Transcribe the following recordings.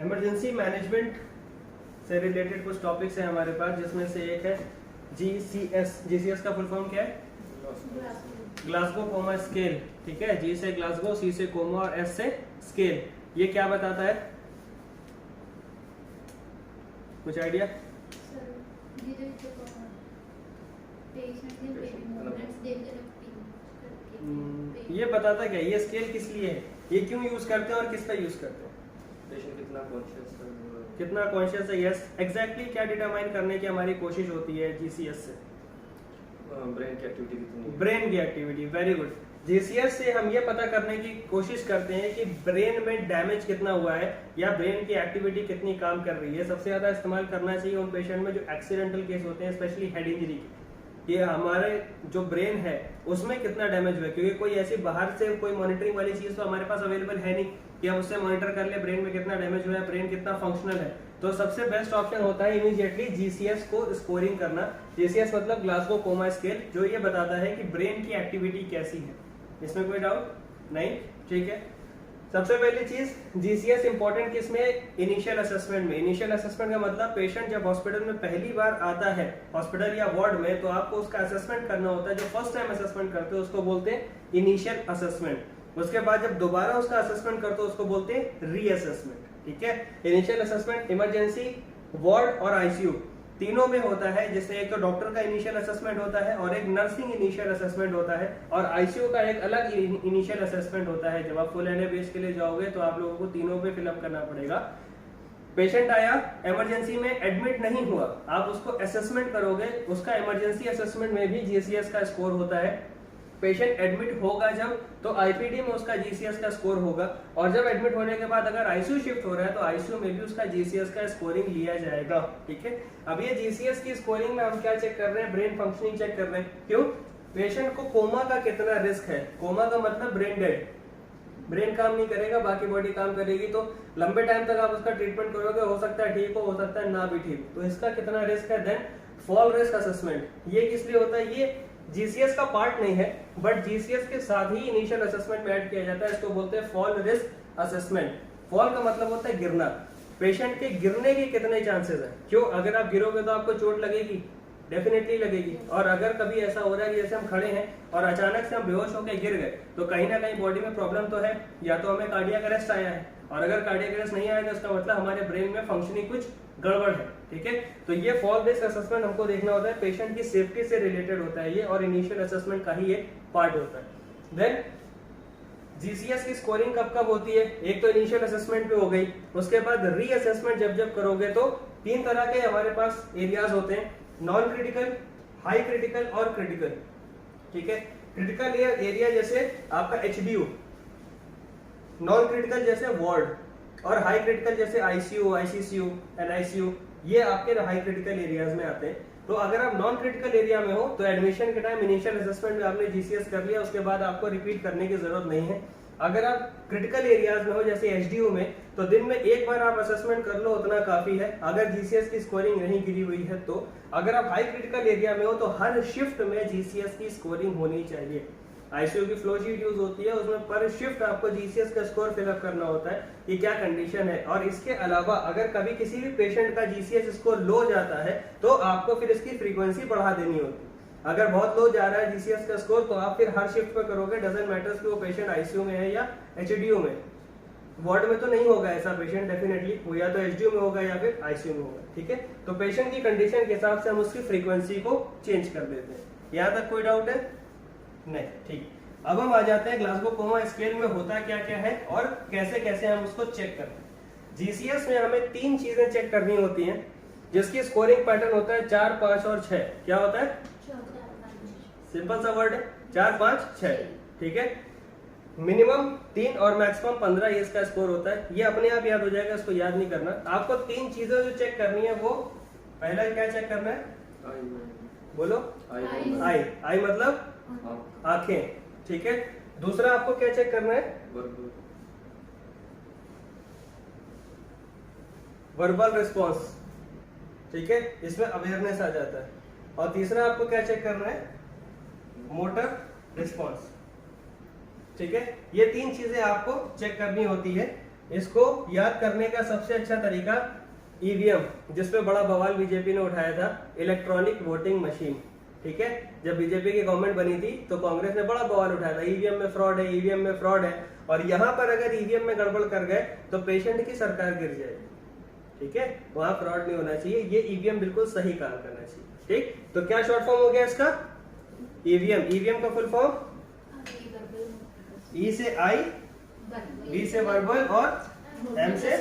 Emergency management से related कुछ topics हैं हमारे पास, जिसमें से एक है GCS। GCS का फुल फॉर्म क्या है? Glasgow coma scale. ठीक है, G से ग्लासगो, C से कोमा और S से स्केल। ये क्या बताता है, कुछ आइडिया? ये बताता क्या, ये स्केल किस लिए है, ये क्यों यूज करते हैं और किस पे यूज करते हैं? पेशेंट कितना कॉन्शियस है। यस एग्जैक्टली, क्या डिटरमाइन करने की हमारी कोशिश होती है GCS से? ब्रेन की एक्टिविटी कितनी है। ब्रेन की एक्टिविटी, वेरी गुड। GCS से हम ये पता करने की कोशिश करते हैं कि ब्रेन में डैमेज कितना हुआ है या ब्रेन की एक्टिविटी कितनी काम कर रही है। सबसे ज्यादा इस्तेमाल करना चाहिए उन पेशेंट में जो एक्सीडेंटल केस होते हैं, स्पेशली हेड इंजरी की। ये हमारे जो ब्रेन है उसमें कितना डैमेज हुआ है, क्योंकि कोई ऐसी बाहर से कोई मॉनिटरिंग वाली चीज तो हमारे पास अवेलेबल है नहीं कि हम उससे मॉनिटर कर ले ब्रेन में कितना डैमेज हुआ है, ब्रेन कितना फंक्शनल है। तो सबसे बेस्ट ऑप्शन होता है इमीडिएटली GCS को स्कोरिंग करना। GCS मतलब ग्लासगो कोमा स्केल, जो ये बताता है कि ब्रेन की एक्टिविटी कैसी है। इसमें कोई डाउट नहीं? ठीक है, सबसे पहली चीज GCS इंपॉर्टेंट किसमें? इनिशियल असेसमेंट में। इनिशियल असेसमेंट का मतलब पेशेंट जब हॉस्पिटल में पहली बार आता है, हॉस्पिटल या वार्ड में, तो आपको उसका असेसमेंट करना होता है। जो फर्स्ट टाइम असेसमेंट करते हैं उसको बोलते हैं इनिशियल असेसमेंट। उसके बाद जब दोबारा उसका असेसमेंट करते हो उसको बोलते हैं रीअसेसमेंट। ठीक है, इनिशियल असेसमेंट इमरजेंसी, वार्ड और ICU तीनों में होता है, जिससे एक तो डॉक्टर का इनिशियल असेसमेंट होता है और एक नर्सिंग इनिशियल असेसमेंट होता है, और ICU का एक अलग इनिशियल असेसमेंट होता है। जब आप फुल NABH के लिए जाओगे तो आप लोगों को तीनों पे फिलअप करना पड़ेगा। पेशेंट आया, इमरजेंसी में एडमिट नहीं हुआ, आप उसको असेसमेंट करोगे, उसका इमरजेंसी असेसमेंट में भी GCS का स्कोर होता है। पेशेंट एडमिट होगा जब, तो IPD में उसका GCS का स्कोर होगा, और जब एडमिट होने के बाद अगर ICU शिफ्ट हो रहा है तो ICU में भी उसका GCS का स्कोरिंग लिया जाएगा। ठीक है, अब ये GCS की स्कोरिंग में हम क्या चेक कर रहे हैं? ब्रेन फंक्शनिंग चेक कर रहे हैं। क्यों? पेशेंट को कोमा का कितना रिस्क है। कोमा का मतलब ब्रेन डेड, ब्रेन काम नहीं करेगा, बाकी बॉडी काम करेगी। तो लंबे टाइम तक आप उसका ट्रीटमेंट करोगे, हो सकता है ठीक हो सकता है ना भी ठीक, तो इसका कितना रिस्क है। देन फॉल रिस्क असेसमेंट, ये किस लिए होता है? ये GCS का पार्ट नहीं है, बट GCS के साथ ही इनिशियल असेसमेंट में ऐड किया जाता है। इसको बोलते हैं फॉल रिस्क असेसमेंट। फॉल का मतलब होता है गिरना। पेशेंट के गिरने के कितने चांसेस है। क्यों? अगर आप गिरोगे तो आपको चोट लगेगी, डेफिनेटली लगेगी। और अगर कभी ऐसा हो रहा है कि जैसे हम खड़े हैं और अचानक से हम बेहोश होकर गिर गए, तो कहीं ना कहीं बॉडी में प्रॉब्लम तो है, या तो हमें कार्डियक अरेस्ट आया है, और अगर कार्डियक अरेस्ट नहीं आया तो इसका मतलब हमारे ब्रेन में फंक्शनिंग कुछ गड़बड़ है। ठीक है, तो ये फॉल रिस्क असेसमेंट हमको देखना होता है, पेशेंट की सेफ्टी से रिलेटेड होता है ये, और इनिशियल असेसमेंट का ही एक पार्ट होता है। देन GCS की स्कोरिंग कब कब होती है? एक तो इनिशियल असेसमेंट पे हो गई, उसके बाद रीअसेसमेंट जब करोगे तो तीन तरह के हमारे पास एरियाज होते हैं, नॉन क्रिटिकल, हाई क्रिटिकल और क्रिटिकल। ठीक है, क्रिटिकल एरिया जैसे आपका HDU, नॉन क्रिटिकल जैसे वार्ड, और हाई क्रिटिकल जैसे ICU, ICCU, NICU, ये आपके हाई क्रिटिकल एरियाज में आते हैं। तो अगर आप नॉन क्रिटिकल एरिया में हो तो एडमिशन के टाइम इनिशियल असेसमेंट में आपने GCS कर लिया, उसके बाद आपको रिपीट करने की जरूरत नहीं है। अगर आप क्रिटिकल एरियाज में हो जैसे HDU में, तो दिन में एक बार आप असेसमेंट कर लो, उतना काफी है, अगर GCS की स्कोरिंग नहीं गिरी हुई है तो। अगर आप हाई क्रिटिकल एरिया में हो तो हर शिफ्ट में GCS की स्कोरिंग होनी चाहिए। ICU की फ्लो शीट यूज होती है, उसमें पर शिफ्ट आपको GCS का स्कोर फिलअप करना होता है कि क्या कंडीशन है। और इसके अलावा अगर कभी किसी भी पेशेंट का GCS स्कोर लो जाता है तो आपको फिर इसकी फ्रीक्वेंसी बढ़ा देनी होती है। अगर बहुत लो जा रहा है GCS का स्कोर तो आप फिर हर शिफ्ट पे करोगे, डजंट मैटर्स कि वो पेशेंट ICU में है या HDU में। वार्ड में तो नहीं होगा ऐसा पेशेंट, डेफिनेटली वो या तो HDU में होगा या फिर ICU में होगा। ठीक है, तो पेशेंट की कंडीशन के हिसाब से हम उसकी फ्रीक्वेंसी को चेंज कर देते हैं। यहाँ तक कोई डाउट है? नहीं। ठीक, अब हम आ जाते हैं ग्लासगो कोमा स्केल में होता क्या क्या है और कैसे कैसे हम उसको चेक करते हैं। GCS में हमें तीन चीजें चेक करनी होती हैं, जिसकी स्कोरिंग पैटर्न होता है 4, 5 और 6। क्या होता है? सिंपल सा वर्ड है, 4, 5, 6। ठीक है, मिनिमम 3 और मैक्सिमम 15 ये इसका स्कोर होता है। ये अपने आप याद हो जाएगा, इसको याद नहीं करना। आपको तीन चीजें जो चेक करनी है, वो पहला क्या चेक करना है? बोलो। आई मतलब आंखें। ठीक है, दूसरा आपको क्या चेक करना है? Verbal response. ठीक है, इसमें अवेयरनेस आ जाता है। और तीसरा आपको क्या चेक करना है? Motor response. ठीक है, ये तीन चीजें आपको चेक करनी होती है। इसको याद करने का सबसे अच्छा तरीका ईवीएम, जिसपे बड़ा बवाल बीजेपी ने उठाया था, इलेक्ट्रॉनिक वोटिंग मशीन। ठीक है, जब बीजेपी की गवर्नमेंट बनी थी तो कांग्रेस ने बड़ा बवाल उठाया था, ईवीएम में फ्रॉड है, ईवीएम में फ्रॉड है। और यहाँ पर अगर ईवीएम में गड़बड़ कर गए तो पेशेंट की सरकार गिर जाएगी। ठीक है, वहां फ्रॉड नहीं होना चाहिए, ये ईवीएम बिल्कुल सही काम करना चाहिए। ठीक, तो क्या शॉर्ट फॉर्म हो गया इसका? ईवीएम। ईवीएम का फुल फॉर्म ई से आई, वी से वर्बल और एम से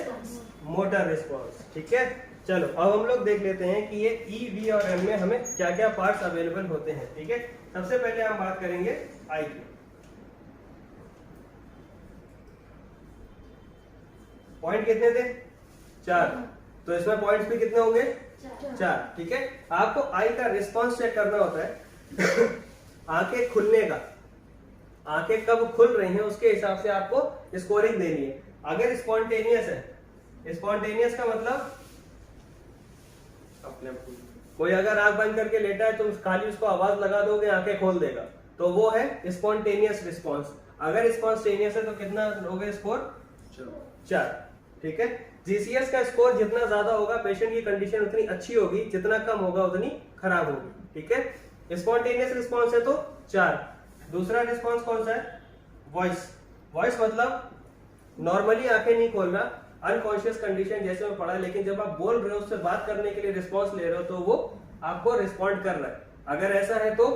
मोटर रिस्पॉन्स। ठीक है, चलो अब हम लोग देख लेते हैं कि ये ई, वी और एम में हमें क्या क्या पार्ट्स अवेलेबल होते हैं। ठीक है, सबसे पहले हम बात करेंगे आई की। पॉइंट कितने थे? 4। तो इसमें पॉइंट्स भी कितने होंगे? 4। ठीक है, आपको आई का रिस्पॉन्स चेक करना होता है आंखें खुलने का, आंखें कब खुल रही हैं उसके हिसाब से आपको स्कोरिंग देनी है। अगर स्पॉन्टेनियस है, स्पॉन्टेनियस का मतलब अपने आप कोई अगर आंख बंद करके लेटा है तो खाली उसको आवाज लगा दोगे आंखें खोल देगा, तो वो है स्पॉन्टेनियस रिस्पॉन्स। अगर स्पॉन्टेनियस है तो कितना लोगे स्कोर? 4। ठीक है, जीसीएस का स्कोर जितना ज्यादा होगा पेशेंट की कंडीशन उतनी अच्छी होगी, जितना कम होगा उतनी खराब होगी। ठीक है, स्पॉन्टेनियस रिस्पॉन्स है तो 4। दूसरा रिस्पॉन्स कौन सा है? वॉइस। वॉइस मतलब नॉर्मली आंखें नहीं खोल रहा, अनकॉन्शियस कंडीशन जैसे में पड़ा है, लेकिन जब आप बोल रहे हो उससे बात करने के लिए रिस्पॉन्स ले रहे हो तो वो आपको रिस्पॉन्ड कर रहा है। अगर ऐसा है तो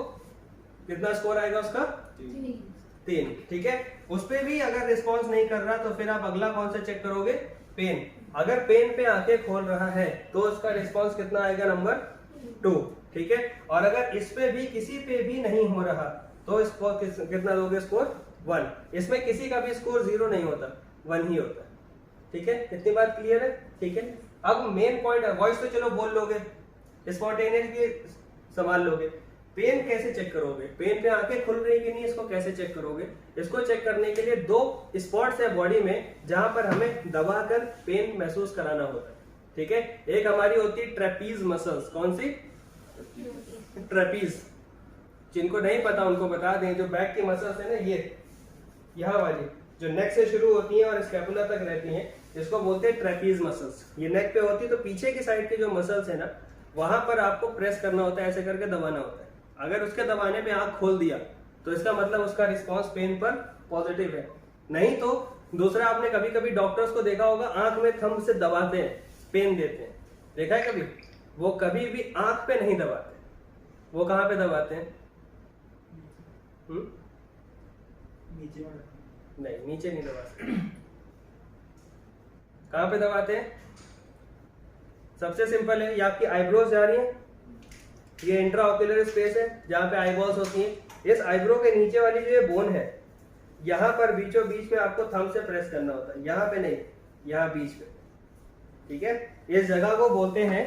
कितना स्कोर आएगा उसका? 3। ठीक है, उस पे भी अगर रिस्पॉन्स नहीं कर रहा तो फिर आप अगला कौन सा चेक करोगे? पेन। अगर पेन पे आंखें खोल रहा है तो उसका रिस्पॉन्स कितना आएगा? नंबर 2। ठीक है, और अगर इस पे भी किसी पे भी नहीं हो रहा तो इसको कितना दोगे स्कोर? 1। इसमें किसी का भी स्कोर 0 नहीं होता, 1 ही होता है। ठीक है, इतनी बात क्लियर है? ठीक है, अब मेन पॉइंट, वॉइस तो चलो बोल लोगे, स्पॉन्टेनियस भी संभाल लोगे, पेन कैसे चेक करोगे? पेन पे आंखें खुल रही कि नहीं, इसको कैसे चेक करोगे? इसको चेक करने के लिए 2 स्पॉट्स है बॉडी में जहां पर हमें दबाकर पेन महसूस कराना होता है। ठीक है, एक हमारी होती है ट्रेपीज मसल्स। कौन सी? ट्रेपीज। जिनको नहीं पता उनको बता दें, जो बैक की मसल्स है ना, ये यहाँ वाली जो नेक से शुरू होती हैं और स्कैपुला तक रहती हैं, इसको बोलते हैं ट्रेपीज मसल्स। ये नेक पे होती है, तो पीछे की साइड की जो मसल्स है ना, वहां पर आपको प्रेस करना होता है, ऐसे करके दबाना होता है। अगर उसके दबाने पे आंख खोल दिया तो इसका मतलब उसका रिस्पॉन्स पेन पर पॉजिटिव है। नहीं तो दूसरा, आपने कभी कभी डॉक्टर्स को देखा होगा आंख में थंब से दबाते हैं, पेन देते हैं, देखा है कभी? वो कभी भी आंख पे नहीं दबाते, वो कहां पे दबाते हैं? नीचे? नहीं, नीचे नहीं दबाते। कहां पे दबाते हैं? सबसे सिंपल है, ये आपकी आईब्रोज जा रही है, ये इंट्राओक्यूलर स्पेस है जहां पे आईबॉल्स होती हैं। इस आईब्रो के नीचे वाली जो ये बोन है, यहाँ पर बीचों बीच में आपको थंब से प्रेस करना होता है, यहाँ पे नहीं, यहाँ बीच में। ठीक है, इस जगह को बोलते हैं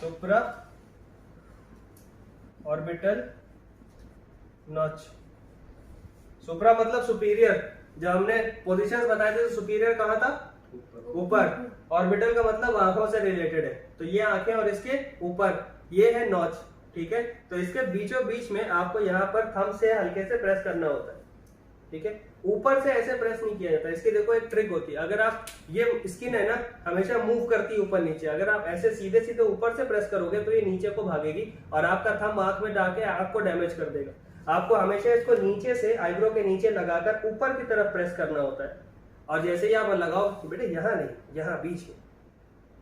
सुप्रा ऑर्बिटल नॉच। सुप्रा मतलब सुपीरियर, जब हमने पोजीशंस बताए थे तो सुपीरियर कहाँ था? ऊपर। ऑर्बिटल का मतलब आंखों से रिलेटेड है, तो ये आंखें और इसके ऊपर ये है नॉच। ठीक है, तो इसके बीचों बीच में आपको यहाँ पर थंब से हल्के से प्रेस करना होता है। ठीक है, ऊपर से ऐसे प्रेस नहीं किया जाता। इसकी देखो एक ट्रिक होती है, अगर आप, ये स्किन है ना हमेशा मूव करती है ऊपर नीचे, अगर आप ऐसे सीधे सीधे ऊपर से प्रेस करोगे तो ये नीचे को भागेगी और आपका थंब आंख में डाल के आंख को डैमेज कर देगा। आपको हमेशा इसको नीचे से, आईब्रो के नीचे लगाकर ऊपर की तरफ प्रेस करना होता है। और जैसे ही आप लगाओ बेटे, यहाँ नहीं, यहाँ बीच में,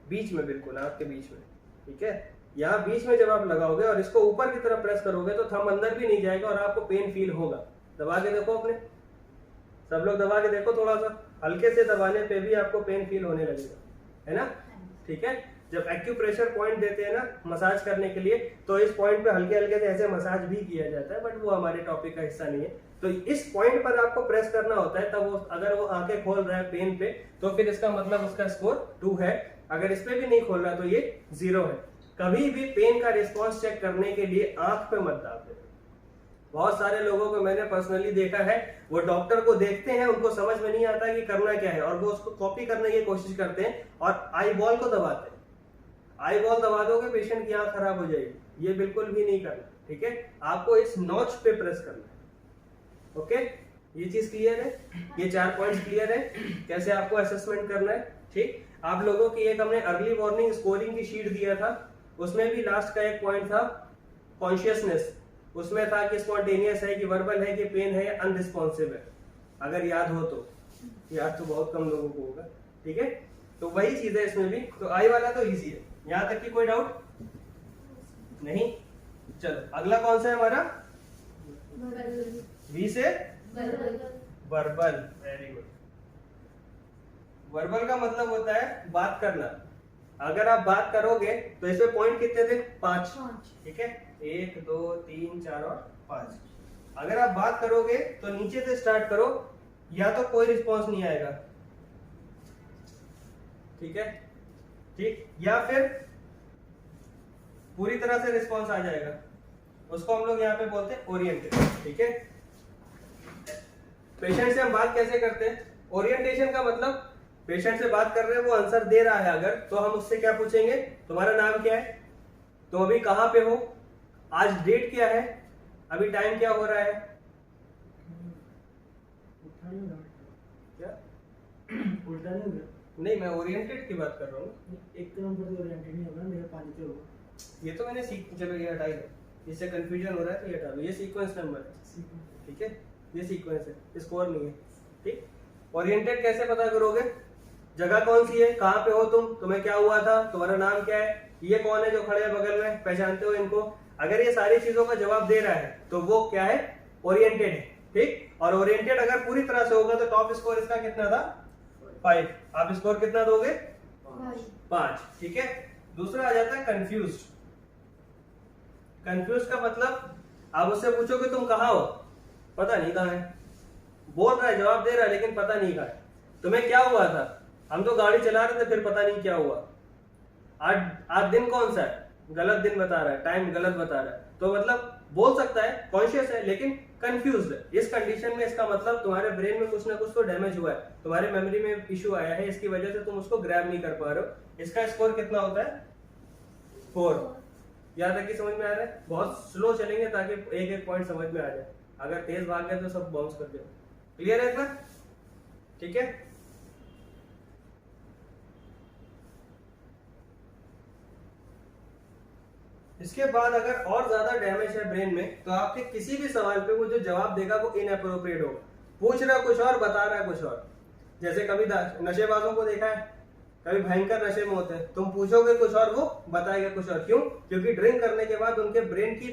बीच में, बिल्कुल आंख के बीच में। ठीक है, यहाँ बीच में जब आप लगाओगे और इसको ऊपर की तरफ प्रेस करोगे तो थंब अंदर भी नहीं जाएगा और आपको पेन फील होगा। दबा के देखो अपने, सब लोग दबा के देखो, थोड़ा सा हल्के से दबाने पे भी आपको पेन फील होने लगेगा, है ना? ठीक है, जब एक्यूप्रेशर पॉइंट देते हैं ना मसाज करने के लिए, तो इस पॉइंट पे हल्के हल्के से ऐसे मसाज भी किया जाता है, बट वो हमारे टॉपिक का हिस्सा नहीं है। तो इस पॉइंट पर आपको प्रेस करना होता है, तब वो, अगर वो आंखें खोल रहा है पेन पे तो फिर इसका मतलब उसका स्कोर 2 है। अगर इस पे भी नहीं खोल रहा तो ये 0 है। कभी भी पेन का रिस्पॉन्स चेक करने के लिए आंख पे मत दाब देना। बहुत सारे लोगों को मैंने पर्सनली देखा है, वो डॉक्टर को देखते हैं, उनको समझ में नहीं आता कि करना क्या है और वो उसको कॉपी करने की कोशिश करते हैं और आई बॉल को दबाते हैं। आई बॉल दबा दोगे पेशेंट की आंख खराब हो जाएगी, ये बिल्कुल भी नहीं करना। ठीक है, आपको इस नॉच पे प्रेस करना है। ओके, ये चीज क्लियर है, ये 4 पॉइंट्स क्लियर है कैसे आपको असेसमेंट करना है। ठीक, आप लोगों की एक हमने अर्ली वार्निंग स्कोरिंग की शीट दिया था, उसमें भी लास्ट का एक पॉइंट था कॉन्शियसनेस, उसमें था कि स्पॉन्टेनियस है कि वर्बल है कि पेन है या अनरिस्पॉन्सिव है, अगर याद हो तो। याद तो बहुत कम लोगों को होगा। ठीक है, तो वही चीज है इसमें भी। तो आई वाला तो इजी है, यहां तक की कोई डाउट नहीं। चलो अगला कौन सा है हमारा, वी से वर्बल। Very good. वर्बल का मतलब होता है बात करना। अगर आप बात करोगे तो इसमें पॉइंट कितने थे, 5। ठीक है, 1 2 3 4 और 5। अगर आप बात करोगे तो नीचे से स्टार्ट करो, या तो कोई रिस्पॉन्स नहीं आएगा, ठीक है, ठीक, या फिर पूरी तरह से रिस्पॉन्स आ जाएगा, उसको हम लोग यहाँ पे बोलते हैं ओरिएंटेड। ठीक है, पेशेंट से हम बात कैसे करते हैं, ओरिएंटेशन का मतलब पेशेंट से बात कर रहे हैं, वो आंसर दे रहा है अगर, तो हम उससे क्या पूछेंगे, तुम्हारा नाम क्या है, तुम अभी कहाँ पे हो, आज डेट क्या है, अभी टाइम क्या हो रहा है, क्या उल्टा नहीं होगा। नहीं, मैं ओरिएंटेड की बात कर रहा हूँ। एक नंबर तो ओरिएंटेड नहीं होगा, मेरा 5 तो होगा। ये तो मैंने चलो ये हटा दो, इससे कंफ्यूजन हो रहा है तो ये हटा दो, ये सीक्वेंस नंबर है। ठीक है, ये सीक्वेंस है, स्कोर नहीं है। ठीक, ओरिएंटेड कैसे पता करोगे, जगह कौन सी है, कहाँ पे हो तुम, तुम्हें क्या हुआ था, तुम्हारा नाम क्या है, ये कौन है जो खड़े हैं बगल में, पहचानते हो इनको, अगर ये सारी चीजों का जवाब दे रहा है तो वो क्या है, ओरिएंटेड है। ठीक, और ओरिएंटेड अगर पूरी तरह से होगा तो टॉप स्कोर इसका कितना था, 5। आप स्कोर कितना दोगे, 5। ठीक है, दूसरा आ जाता है कंफ्यूज्ड। कंफ्यूज का मतलब आप उससे पूछोगे तुम कहाँ हो, पता नहीं कहाँ है, बोल रहा है जवाब दे रहा है लेकिन पता नहीं कहाँ है, तुम्हें क्या हुआ था, हम तो गाड़ी चला रहे थे फिर पता नहीं क्या हुआ, आज दिन कौन सा है, गलत दिन बता रहा है, टाइम गलत बता रहा है, तो मतलब बोल सकता है, कॉन्शियस है लेकिन कंफ्यूज्ड है। इस कंडीशन में इसका मतलब तुम्हारे ब्रेन में कुछ ना कुछ तो डैमेज हुआ है, तुम्हारे मेमोरी में इश्यू आया है, इसकी वजह से तुम उसको ग्रैब नहीं कर पा रहे हो। इसका स्कोर कितना होता है, 4। यहाँ तक की समझ में आ रहा है, बहुत स्लो चलेंगे ताकि एक एक पॉइंट समझ में आ जाए, अगर तेज भाग गए तो सब बाउंस कर दो। क्लियर है इतना, ठीक है। इसके बाद अगर और ज्यादा डैमेज है ब्रेन में तो आपके किसी भी सवाल पे वो जो जवाब देगा वो इनअप्रोप्रिएट होगा, पूछ रहा कुछ और बता रहा है कुछ और। जैसे कभी नशेबाजों को देखा है, कभी भयंकर नशे में होते हैं, तुम पूछोगे कुछ और वो बताएगा कुछ और। क्यों? क्योंकि ड्रिंक करने के बाद उनके ब्रेन की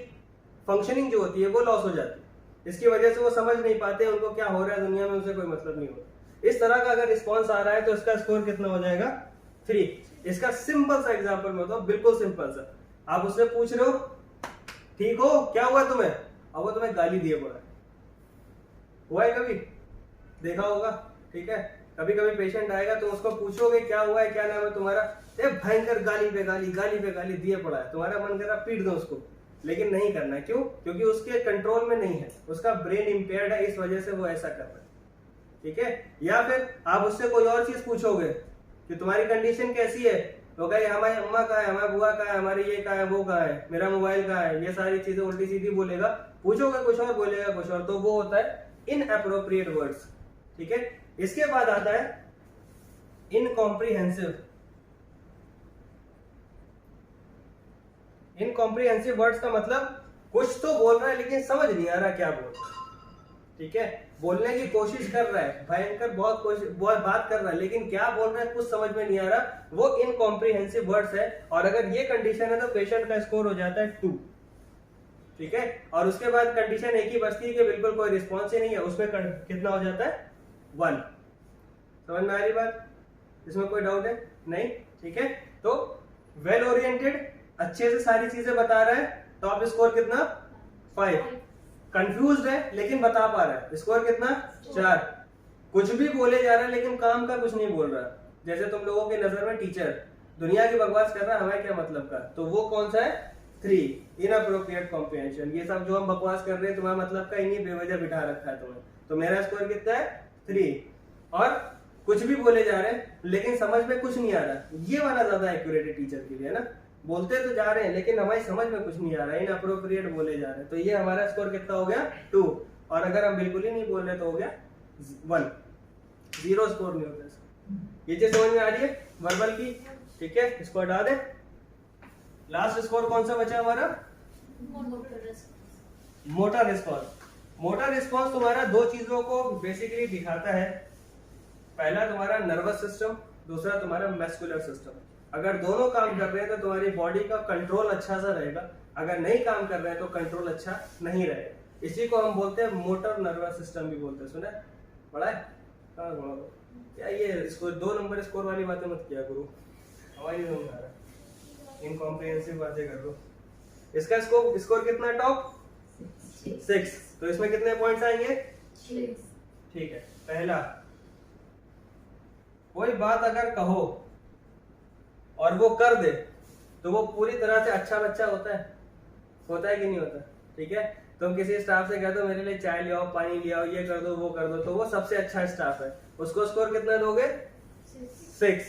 फंक्शनिंग जो होती है वो लॉस हो जाती है, इसकी वजह से वो समझ नहीं पाते उनको क्या हो रहा है दुनिया में, उनसे कोई मतलब नहीं होता। इस तरह का अगर रिस्पॉन्स आ रहा है तो इसका स्कोर कितना हो जाएगा, 3। इसका सिंपल सा एग्जाम्पल मैं बताऊं, बिल्कुल सिंपल सा। आप उससे पूछ रहे हो ठीक हो, क्या हुआ तुम्हें, और वो तुम्हें गाली दिए पड़ा है, हुआ है कभी, देखा होगा। ठीक है, कभी कभी पेशेंट आएगा तो उसको पूछोगे क्या हुआ है, क्या नाम है तुम्हारा, भयंकर गाली पे गाली, गाली पे गाली दिए पड़ा है, तुम्हारा मन कर रहा पीट दो उसको, लेकिन नहीं करना है। क्यों? क्योंकि उसके कंट्रोल में नहीं है, उसका ब्रेन इंपेयर्ड है, इस वजह से वो ऐसा कर रहा है। ठीक है, या फिर आप उससे कोई और चीज पूछोगे कि तुम्हारी कंडीशन कैसी है, तो कहे हमारी अम्मा कहाँ है, हमारा बुआ कहाँ है, हमारी ये कहाँ है, वो कहाँ है, मेरा मोबाइल कहाँ है, ये सारी चीजें उल्टी सीधी बोलेगा। पूछोगे कुछ और बोलेगा कुछ और, तो वो होता है इनअप्रोप्रिएट वर्ड्स। ठीक है, इसके बाद आता है इनकॉम्प्रिहेंसिव। इनकॉम्प्रिहेंसिव वर्ड्स का मतलब कुछ तो बोल रहा है लेकिन समझ नहीं आ रहा क्या बोल रहा है। ठीक है, बोलने की कोशिश कर रहा है, भयंकर बहुत बात कर रहा है, लेकिन क्या बोल रहा है कुछ समझ में नहीं आ रहा, वो इनकॉम्प्रिहेंसिव वर्ड्स है। और अगर ये कंडीशन है तो पेशेंट का स्कोर हो जाता है 2। ठीक है, और उसके बाद कंडीशन एक ही बचती है कि बिल्कुल कोई रिस्पॉन्स ही नहीं है, उसमें कितना हो जाता है, 1। समझ में आ रही बात, इसमें कोई डाउट है नहीं? ठीक है, तो वेल ओरिएंटेड, अच्छे से सारी चीजें बता रहा है, टॉप स्कोर कितना, 5। कंफ्यूज्ड है लेकिन बता पा रहा है, स्कोर कितना, 4। कुछ भी बोले जा रहा है लेकिन काम का कुछ नहीं बोल रहा, जैसे तुम लोगों के नजर में टीचर दुनिया की बकवास कर रहा है, हमें क्या मतलब का, तो वो कौन सा है, 3। Inappropriate comprehension. ये सब जो हम बकवास कर रहे हैं तुम्हारा मतलब का ही नहीं, बेवजह बिठा रखा है तुम्हें, तो मेरा स्कोर कितना है, 3। और कुछ भी बोले जा रहे हैं लेकिन समझ में कुछ नहीं आ रहा, ये वाला ज्यादा एक्यूरेट है टीचर के लिए ना, बोलते तो जा रहे हैं लेकिन हमारी समझ में कुछ नहीं आ रहा है, इनअप्रोप्रिएट बोले जा रहे हैं, तो ये हमारा स्कोर कितना हो गया, 2। और अगर हम बिल्कुल ही नहीं बोल रहे तो हो गया 1, 0 स्कोर नहीं होता इसका। ये चीज समझ में आ रही है वर्बल की? ठीक है, इसको हटा दे। लास्ट स्कोर कौन सा बचा हमारा? Motor response. मोटर रिस्पॉन्स तुम्हारा दो चीजों को बेसिकली दिखाता है, पहला तुम्हारा नर्वस सिस्टम, दूसरा तुम्हारा मस्कुलर सिस्टम। अगर दोनों काम कर रहे हैं तो तुम्हारी बॉडी का कंट्रोल अच्छा सा रहेगा, अगर नहीं काम कर रहे हैं तो कंट्रोल अच्छा नहीं रहेगा। इसी को हम बोलते हैं मोटर नर्वस सिस्टम भी बोलते हैं। सुना बड़ा है? कहाँ घुमा दो क्या? ये इसको 2 नंबर स्कोर वाली बातें मत किया करो, हमारी नहीं समझ आ रहा, इनकॉम्प्रिहेंसिव बातें कर लो। इसका स्कोर कितना टॉप? 6। तो इसमें कितने पॉइंट्स आएंगे? 6। ठीक है। पहला, कोई बात अगर कहो और वो कर दे तो वो पूरी तरह से अच्छा बच्चा होता है कि नहीं होता? ठीक है, तुम किसी स्टाफ से कह दो मेरे लिए चाय ले आओ, पानी ले आओ, ये कर दो, वो कर दो, तो वो सबसे अच्छा स्टाफ है, उसको स्कोर कितना दोगे? 6।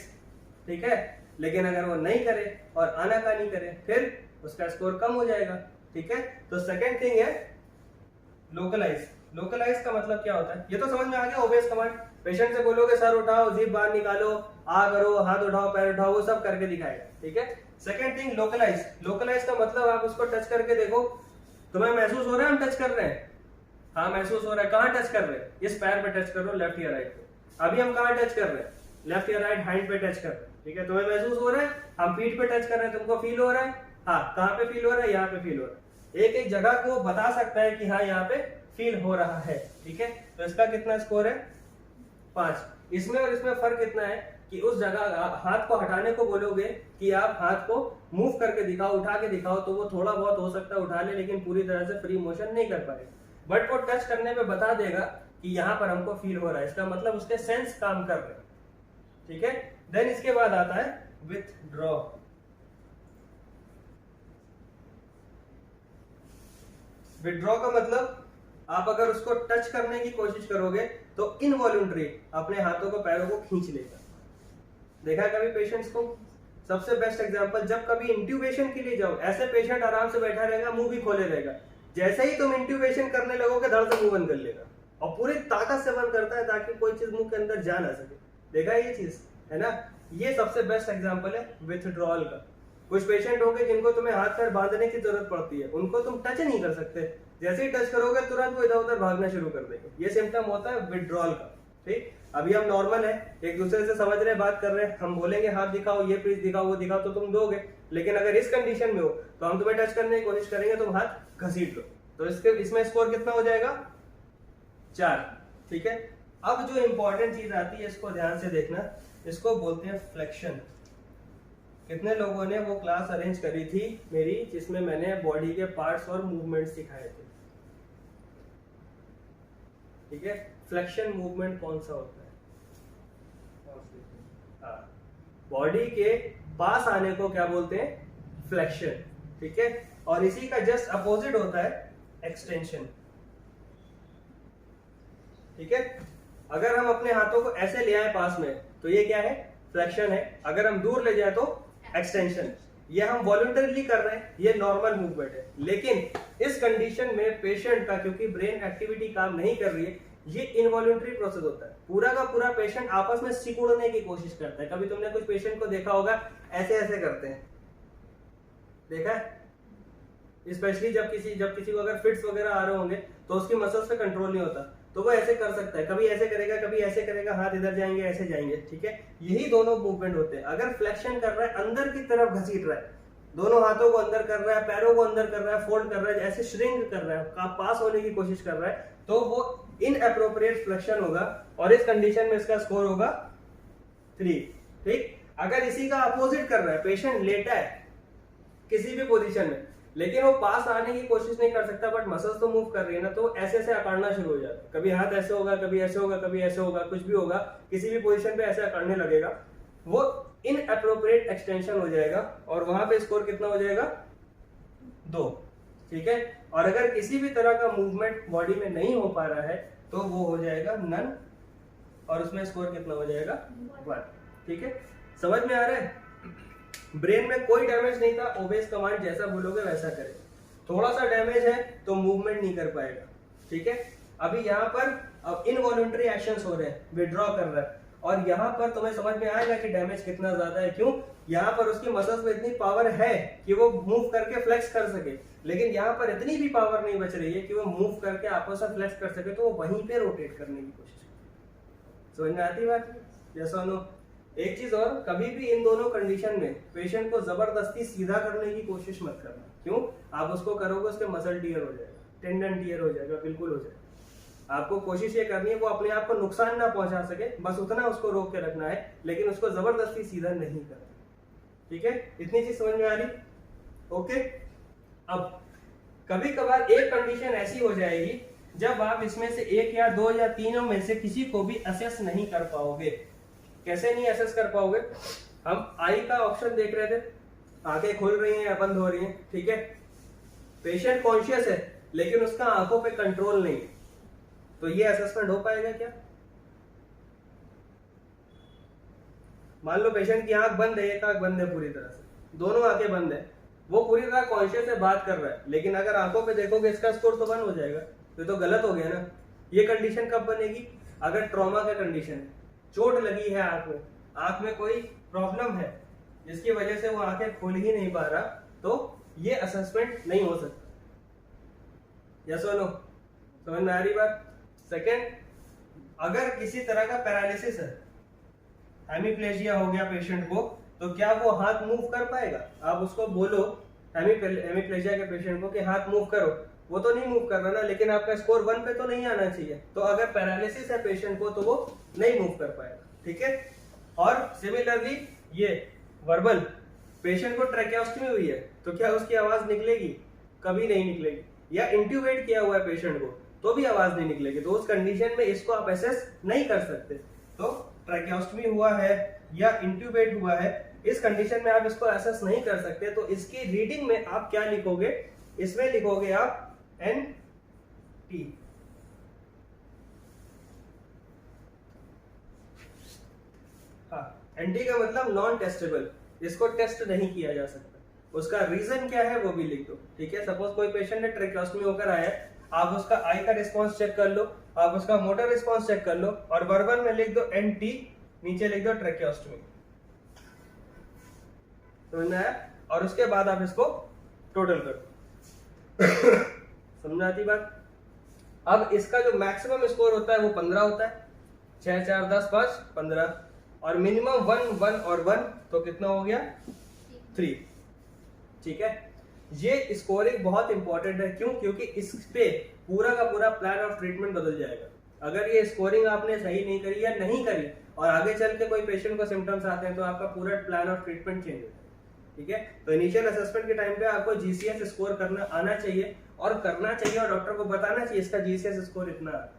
ठीक है, लेकिन अगर वो नहीं करे और आनाकानी करे फिर उसका स्कोर कम हो जाएगा। ठीक है, तो सेकंड थिंग है लोकलाइज। लोकलाइज का मतलब क्या होता है? ये तो समझ में आ गया, ओबेस कमांड। पेशेंट से बोलोगे सर उठाओ, जीभ बाहर निकालो, आ करो, हाथ उठाओ, पैर उठाओ, वो सब करके दिखाएगा। ठीक है, सेकंड थिंग लोकलाइज। लोकलाइज का मतलब आप उसको टच करके देखो, तुम्हें महसूस हो रहा है हम टच कर रहे हैं? हाँ महसूस हो रहा है। कहाँ टच कर रहे हैं? इस पैर पे टच करो, लेफ्ट या राइट पे। अभी हम कहाँ टच कर रहे हैं? लेफ्ट या राइट हैंड पे टच कर रहे हैं। ठीक है, तुम्हें महसूस हो रहा है? हम पीठ पे टच कर रहे हैं, तुमको फील हो रहा है? हाँ, कहाँ पे फील हो रहा है? यहाँ पे फील हो रहा है। एक एक जगह को बता सकता है कि हाँ यहाँ पे फील हो रहा है। ठीक है, तो इसका कितना स्कोर है? 5। इसमें और इसमें फर्क इतना है कि उस जगह हाथ को हटाने को बोलोगे कि आप हाथ को मूव करके दिखाओ, उठा के दिखाओ, तो वो थोड़ा बहुत हो सकता है उठा ले, लेकिन पूरी तरह से फ्री मोशन नहीं कर पाएगा। बट वो टच करने पे बता देगा कि यहाँ पर हमको फील हो रहा है, इसका मतलब उसके सेंस काम कर रहे हैं। ठीक है, देन इसके बाद आता है विथड्रॉ। विथड्रॉ का मतलब आप अगर उसको टच करने की कोशिश करोगे तो इनवॉल्यूंटरी अपने हाथों को पैरों को खींच लेगा। देखा कभी पेशेंट्स को? सबसे बेस्ट एग्जांपल, जब कभी इंट्यूबेशन के लिए जाओ, ऐसे पेशेंट आराम से बैठा रहेगा, मुंह भी खोले रहेगा, जैसे ही तुम इंट्यूबेशन करने लगोगे धड़ से मुंह बंद कर लेगा और पूरी ताकत से बंद करता है ताकि कोई चीज मुंह के अंदर जा ना सके। देखा ये चीज है ना? ये सबसे बेस्ट एग्जांपल है विथड्रॉल का। कुछ पेशेंट होंगे जिनको तुम्हें हाथ पैर बांधने की जरूरत पड़ती है, उनको तुम टच नहीं कर सकते, जैसे ही टच करोगे तुरंत वो इधर उधर भागना शुरू कर देंगे। ये सिम्टम होता है विथड्रॉल का। ठीक, अभी हम नॉर्मल है, एक दूसरे से समझ रहे, बात कर रहे हैं, हम बोलेंगे हाथ दिखाओ, ये पीस दिखाओ, वो दिखाओ, तो तुम दोगे। लेकिन अगर इस कंडीशन में हो तो हम तुम्हें टच करने की कोशिश करेंगे, तुम हाथ घसीट लो, तो इसमें स्कोर कितना हो जाएगा? 4। ठीक है, अब जो इंपॉर्टेंट चीज आती है इसको ध्यान से देखना, इसको बोलते हैं फ्लेक्शन। कितने लोगों ने वो क्लास अरेंज करी थी मेरी जिसमें मैंने बॉडी के पार्ट्स और मूवमेंट्स सिखाए थे? ठीक है, फ्लेक्शन मूवमेंट कौन सा होता है? हाँ, बॉडी के पास आने को क्या बोलते हैं? फ्लेक्शन। ठीक है, और इसी का जस्ट अपोजिट होता है एक्सटेंशन। ठीक है, अगर हम अपने हाथों को ऐसे ले आए पास में तो ये क्या है? फ्लेक्शन है। अगर हम दूर ले जाए तो एक्सटेंशन। ये हम वॉलंटरीली कर रहे हैं, ये नॉर्मल मूवमेंट है। लेकिन इस कंडीशन में पेशेंट का, क्योंकि ब्रेन एक्टिविटी काम नहीं कर रही है, ये इनवॉलंटरी प्रोसेस होता है। पूरा का पूरा पेशेंट आपस में सिकुड़ने की कोशिश करता है। कभी तुमने कुछ पेशेंट को देखा होगा ऐसे ऐसे करते हैं, देखा है? स्पेशली जब किसी को अगर फिट्स वगैरह आ रहे होंगे तो उसकी मसल्स पे कंट्रोल नहीं होता, तो वो ऐसे कर सकता है, कभी ऐसे करेगा, कभी ऐसे करेगा, हाथ इधर जाएंगे, ऐसे जाएंगे। ठीक है, यही दोनों मूवमेंट होते हैं। अगर फ्लेक्शन कर रहा है, अंदर की तरफ घसीट रहा है, दोनों हाथों को अंदर कर रहा है, पैरों को अंदर कर रहा है, फोल्ड कर रहा है, ऐसे श्रिंक कर रहा है, पास होने की कोशिश कर रहा है, तो वो इनएप्रोप्रिएट फ्लेक्शन होगा और इस कंडीशन में इसका स्कोर होगा 3। ठीक, अगर इसी का अपोजिट कर रहा है, पेशेंट लेटा है किसी भी पोजीशन में, लेकिन वो पास आने की कोशिश नहीं कर सकता, बट मसल्स तो मूव कर रही है ना, तो ऐसे ऐसे अकड़ना शुरू हो जाता है। कभी हाथ ऐसे होगा, कभी ऐसे होगा, कभी ऐसे होगा, कुछ भी होगा, किसी भी पोजीशन पे ऐसे अकड़ने लगेगा, वो इनएप्रोप्रिएट एक्सटेंशन हो जाएगा और वहां पे स्कोर कितना हो जाएगा? 2। ठीक है, और अगर किसी भी तरह का मूवमेंट बॉडी में नहीं हो पा रहा है तो वो हो जाएगा नन, और उसमें स्कोर कितना हो जाएगा? 1। ठीक है, समझ में आ रहा है? ब्रेन में कोई डैमेज नहीं था, ओबेस कमांड जैसा बोलोगे वैसा करे। थोड़ा सा डैमेज है तो मूवमेंट नहीं कर पाएगा। ठीक है, अभी यहाँ पर अब इनवॉलंटरी एक्शंस हो रहे हैं, विड्रॉ कर रहा है, और यहाँ पर तुम्हें समझ में आएगा कि डैमेज कितना ज्यादा है। क्यों? यहाँ पर उसकी मसल्स में इतनी पावर है कि वो मूव करके फ्लेक्स कर सके, लेकिन यहाँ पर इतनी भी पावर नहीं बच रही है कि वो मूव करके आपस में फ्लेक्स कर सके, तो वो वहीं पे रोटेट करने की कोशिश करे। समझ में आती बात? यस और नो? एक चीज और, कभी भी इन दोनों कंडीशन में पेशेंट को जबरदस्ती सीधा करने की कोशिश मत करना। क्यों? आप उसको करोगे उसके मसल टियर हो जाएगा, टेंडन टियर हो जाएगा, बिल्कुल हो जाएगा। आपको कोशिश ये करनी है वो अपने आप को नुकसान ना पहुंचा सके, बस उतना उसको रोक के रखना है, लेकिन उसको जबरदस्ती सीधा नहीं करना। ठीक है? इतनी चीज समझ में आ रही? ओके। अब कभी कभार एक कंडीशन ऐसी हो जाएगी जब आप इसमें से एक या दो या तीनों में से किसी को भी असेस नहीं कर पाओगे। कैसे नहीं असेस कर पाओगे? हम आई का ऑप्शन देख रहे थे, आंखें खुल रही हैं या बंद हो रही हैं, ठीक है, पेशेंट कॉन्शियस है लेकिन उसका आंखों पे कंट्रोल नहीं, तो ये असेसमेंट हो पाएगा क्या? मान लो पेशेंट की आंख बंद है, एक आंख बंद है पूरी तरह से, दोनों आंखें बंद है, वो पूरी तरह कॉन्शियस है, बात कर रहा है, लेकिन अगर आंखों पे देखोगे इसका स्कोर तो बंद हो जाएगा, तो गलत हो गया ना। ये कंडीशन कब बनेगी? अगर ट्रॉमा का कंडीशन है, चोट लगी है आंख में कोई प्रॉब्लम है जिसकी वजह से वो आंखें खोल ही नहीं पा रहा, तो ये असेसमेंट नहीं हो सकता। यस और नो? समझ में आ रही बात? सेकेंड, अगर किसी तरह का पैरालिसिस है, हेमीप्लेजिया हो गया पेशेंट को, तो क्या वो हाथ मूव कर पाएगा? आप उसको बोलो हेमीप्लेजिया के पेशेंट को कि हाथ मूव करो, वो तो नहीं मूव कर रहा ना, लेकिन आपका स्कोर 1 पे तो नहीं आना चाहिए, तो अगर पैरालिसिस है पेशेंट को तो वो नहीं मूव कर पाएगा। ठीक है? और सिमिलरली ये वर्बल, पेशेंट को ट्रैकेओस्टमी हुई है तो क्या उसकी आवाज निकलेगी? कभी नहीं निकलेगी। या इंट्यूबेट किया हुआ है पेशेंट को तो भी आवाज नहीं निकलेगी, तो उस कंडीशन में इसको आप एसेस नहीं कर सकते। तो ट्रैकेओस्टमी हुआ है या इंट्यूबेट हुआ है, इस कंडीशन में आप इसको एसेस नहीं कर सकते, तो इसकी रीडिंग में आप क्या लिखोगे? इसमें लिखोगे आप NT। हाँ, NT का मतलब नॉन टेस्टेबल, इसको टेस्ट नहीं किया जा सकता। उसका रीजन क्या है वो भी लिख दो। ठीक है? सपोज कोई पेशेंट ने ट्रैकेओस्टमी होकर आया है, आप उसका आई का रिस्पॉन्स चेक कर लो, आप उसका मोटर रिस्पॉन्स चेक कर लो, और वर्बल में लिख दो NT, नीचे लिख दो ट्रैकेओस्टमी। समझना है? और उसके बाद आप इसको टोटल करो। समझ आती बात? अब इसका जो मैक्सिमम स्कोर होता है वो 15 होता है, 6 4 10 5 15, और मिनिमम 1 1 और 1, तो कितना हो गया? 3। ठीक है? ये स्कोरिंग बहुत इंपॉर्टेंट है। क्यों? क्योंकि इस पे पूरा का पूरा प्लान ऑफ ट्रीटमेंट बदल जाएगा। अगर ये स्कोरिंग आपने सही नहीं करी या नहीं करी और आगे चल के कोई पेशेंट को सिम्टम्स आते हैं तो आपका पूरा प्लान ऑफ ट्रीटमेंट चेंज हो जाएगा। ठीक है? तो इनिशियल असेसमेंट के टाइम पे आपको जीसीएस स्कोर करना आना चाहिए और करना चाहिए, और डॉक्टर को बताना चाहिए इसका जीसीएस स्कोर इतना है,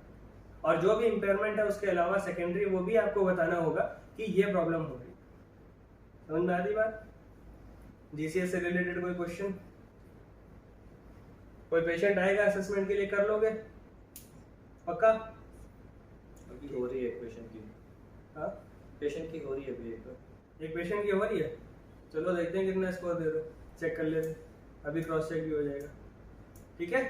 और जो भी इंपेयरमेंट है उसके अलावा सेकेंडरी वो भी आपको बताना होगा कि ये प्रॉब्लम हो रही। समझ में आती बात? जीसीएस से रिलेटेड कोई क्वेश्चन? कोई पेशेंट आएगा असेसमेंट के लिए, कर लोगे पक्का? अभी हो रही है पेशेंट की। हाँ, पेशेंट की हो रही है अभी एक पेशेंट की हो रही है, चलो देखते हैं कितना स्कोर दे दो, चेक कर लेते, अभी क्रॉस चेक भी हो जाएगा। ठीक है?